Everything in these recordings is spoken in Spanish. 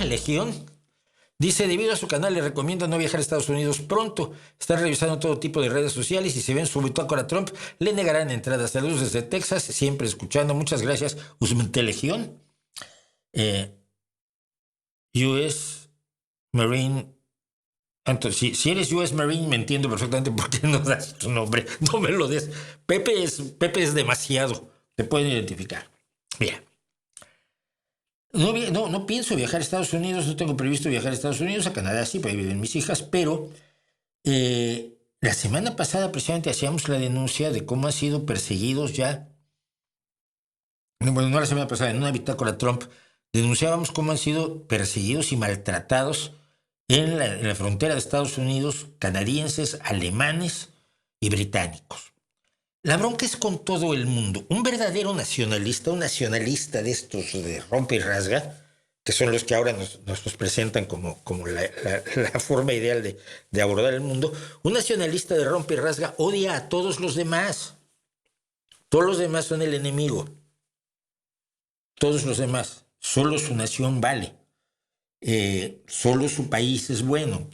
Legión dice, debido a su canal le recomienda no viajar a Estados Unidos pronto. Está revisando todo tipo de redes sociales y si ven su bitácora Trump, le negarán entradas. Saludos desde Texas, siempre escuchando. Muchas gracias, Legión. US Marine. Entonces, si eres US Marine, me entiendo perfectamente por qué no das tu nombre. No me lo des. Pepe es demasiado. Te pueden identificar. Mira. No pienso viajar a Estados Unidos, no tengo previsto viajar a Estados Unidos, a Canadá sí, porque ahí viven mis hijas, pero la semana pasada precisamente hacíamos la denuncia de cómo han sido perseguidos ya. Bueno, no la semana pasada, en una bitácora Trump, denunciábamos cómo han sido perseguidos y maltratados en la frontera de Estados Unidos, canadienses, alemanes y británicos. La bronca es con todo el mundo. Un verdadero nacionalista, un nacionalista de estos de rompe y rasga, que son los que ahora nos presentan como la forma ideal de abordar el mundo, un nacionalista de rompe y rasga odia a todos los demás. Todos los demás son el enemigo. Todos los demás. Solo su nación vale. Solo su país es bueno.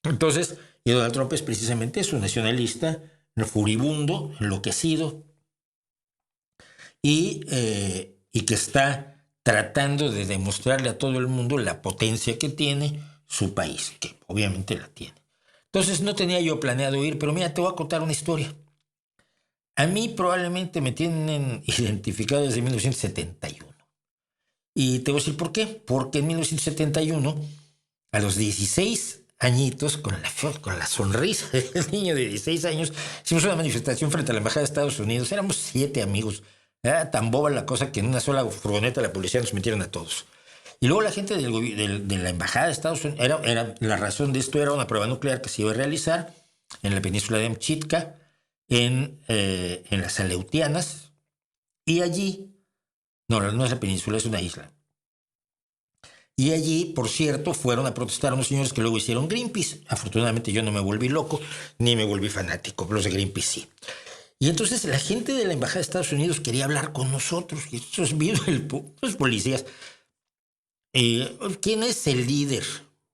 Entonces, y Donald Trump es precisamente eso, un nacionalista furibundo, enloquecido, y que está tratando de demostrarle a todo el mundo la potencia que tiene su país, que obviamente la tiene. Entonces no tenía yo planeado ir, pero mira, te voy a contar una historia. A mí probablemente me tienen identificado desde 1971. Y te voy a decir por qué. Porque en 1971, a los 16 añitos, con la sonrisa del niño de 16 años, hicimos una manifestación frente a la Embajada de Estados Unidos. Éramos 7 amigos. Era tan boba la cosa que en una sola furgoneta la policía nos metieron a todos. Y luego la gente de la Embajada de Estados Unidos, la razón de esto era una prueba nuclear que se iba a realizar en la península de Amchitka, en las Aleutianas, y allí, no es la península, es una isla. Y allí, por cierto, fueron a protestar unos señores que luego hicieron Greenpeace. Afortunadamente yo no me volví loco, ni me volví fanático, los de Greenpeace sí. Y entonces la gente de la Embajada de Estados Unidos quería hablar con nosotros. Y entonces vino los policías. ¿Quién es el líder?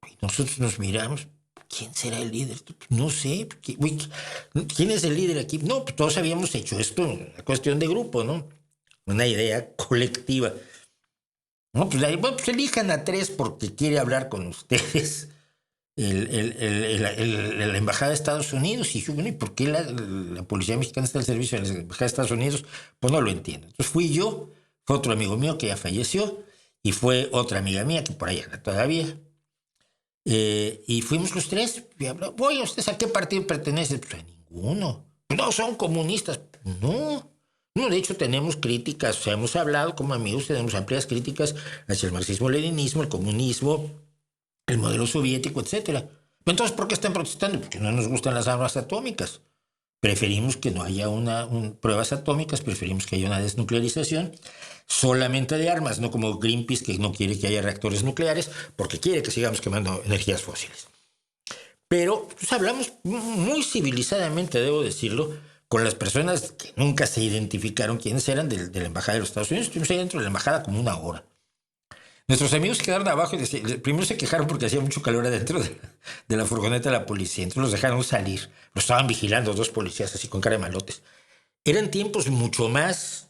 Y nosotros nos miramos. ¿Quién será el líder? No sé. ¿Quién es el líder aquí? No, pues todos habíamos hecho esto, una cuestión de grupo, ¿no? Una idea colectiva. No, pues elijan a 3 porque quiere hablar con ustedes la Embajada de Estados Unidos. Y yo, bueno, ¿y por qué la Policía Mexicana está al servicio de la Embajada de Estados Unidos? Pues no lo entiendo. Entonces fui yo, fue otro amigo mío que ya falleció, y fue otra amiga mía que por ahí anda todavía. Y fuimos los 3. Y habló, oye, ¿ustedes a qué partido pertenecen? Pues a ninguno. No, son comunistas. No. No, de hecho tenemos críticas, o sea, hemos hablado como amigos, tenemos amplias críticas hacia el marxismo-leninismo, el comunismo, el modelo soviético, etc. Entonces, ¿por qué están protestando? Porque no nos gustan las armas atómicas. Preferimos que no haya pruebas atómicas, preferimos que haya una desnuclearización solamente de armas, no como Greenpeace, que no quiere que haya reactores nucleares, porque quiere que sigamos quemando energías fósiles. Pero pues, hablamos muy civilizadamente, debo decirlo, con las personas que nunca se identificaron quiénes eran de la Embajada de los Estados Unidos. Estuvimos ahí dentro de la Embajada como 1 hora. Nuestros amigos quedaron abajo y primero se quejaron porque hacía mucho calor adentro de la furgoneta de la policía. Entonces los dejaron salir. Los estaban vigilando 2 policías así con cara de malotes. Eran tiempos mucho más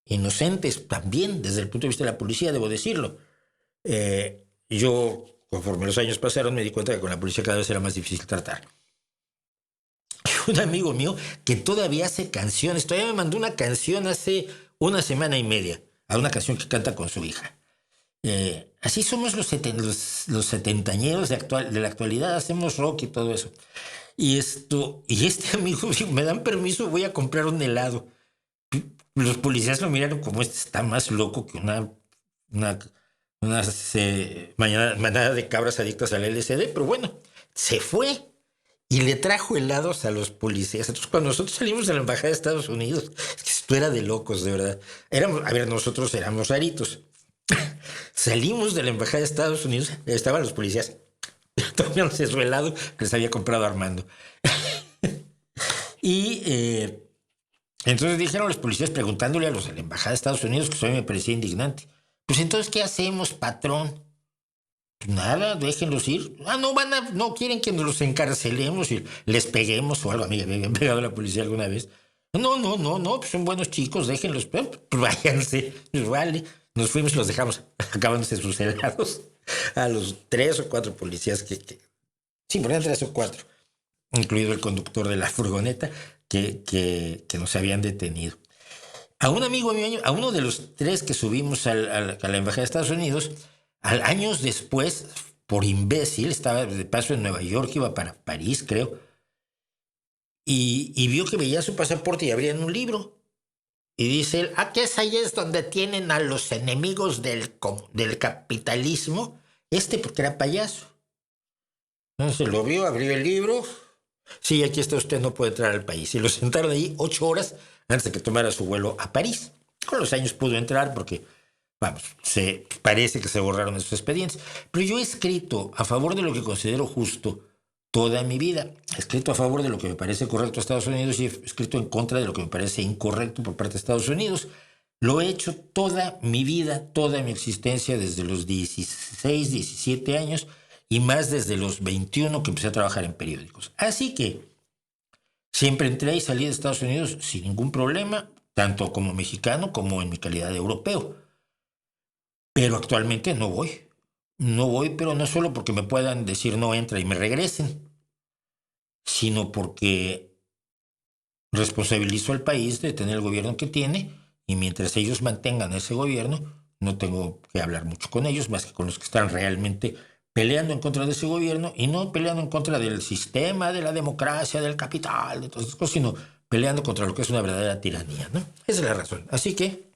inocentes también desde el punto de vista de la policía, debo decirlo. Yo, conforme los años pasaron, me di cuenta que con la policía cada vez era más difícil tratar. Un amigo mío que todavía hace canciones, todavía me mandó una canción hace 1 semana y media, a una canción que canta con su hija. Así somos los setentañeros de la actualidad, hacemos rock y todo eso. Y este amigo dijo, me dan permiso, voy a comprar un helado. Los policías lo miraron como está más loco que una manada de cabras adictas al LSD, pero bueno, se fue. Y le trajo helados a los policías. Entonces, cuando nosotros salimos de la Embajada de Estados Unidos, es que esto era de locos, de verdad. Nosotros éramos raritos. Salimos de la Embajada de Estados Unidos, estaban los policías tomándose su helado que les había comprado Armando. Y entonces dijeron los policías preguntándole a los de la Embajada de Estados Unidos, que eso a mí me parecía indignante. Pues entonces, ¿qué hacemos, patrón? Pues nada, déjenlos ir. No quieren que nos los encarcelemos y les peguemos o algo. A mí me habían pegado la policía alguna vez. No, pues son buenos chicos, déjenlos, pues váyanse, pues vale. Nos fuimos y los dejamos acabándose sus helados a los 3 o 4 policías sí, ponían 3 o 4, incluido el conductor de la furgoneta que nos habían detenido. A un amigo mío, a uno de los 3 que subimos a la Embajada de Estados Unidos, años después, por imbécil, estaba de paso en Nueva York, iba para París, creo, y vio que veía su pasaporte y abrían un libro. Y dice él, que es ahí es donde tienen a los enemigos del capitalismo, porque era payaso. Entonces lo vio, abrió el libro. Sí, aquí está usted, no puede entrar al país. Y lo sentaron ahí 8 horas antes de que tomara su vuelo a París. Con los años pudo entrar porque, vamos, parece que se borraron esos expedientes. Pero yo he escrito a favor de lo que considero justo toda mi vida. He escrito a favor de lo que me parece correcto a Estados Unidos y he escrito en contra de lo que me parece incorrecto por parte de Estados Unidos. Lo he hecho toda mi vida, toda mi existencia, desde los 16, 17 años y más desde los 21 que empecé a trabajar en periódicos. Así que siempre entré y salí de Estados Unidos sin ningún problema, tanto como mexicano como en mi calidad de europeo. Pero actualmente no voy. No voy, pero no solo porque me puedan decir no entra y me regresen, sino porque responsabilizo al país de tener el gobierno que tiene y mientras ellos mantengan ese gobierno, no tengo que hablar mucho con ellos, más que con los que están realmente peleando en contra de ese gobierno y no peleando en contra del sistema, de la democracia, del capital, de todas esas cosas, sino peleando contra lo que es una verdadera tiranía, ¿no? Esa es la razón. Así que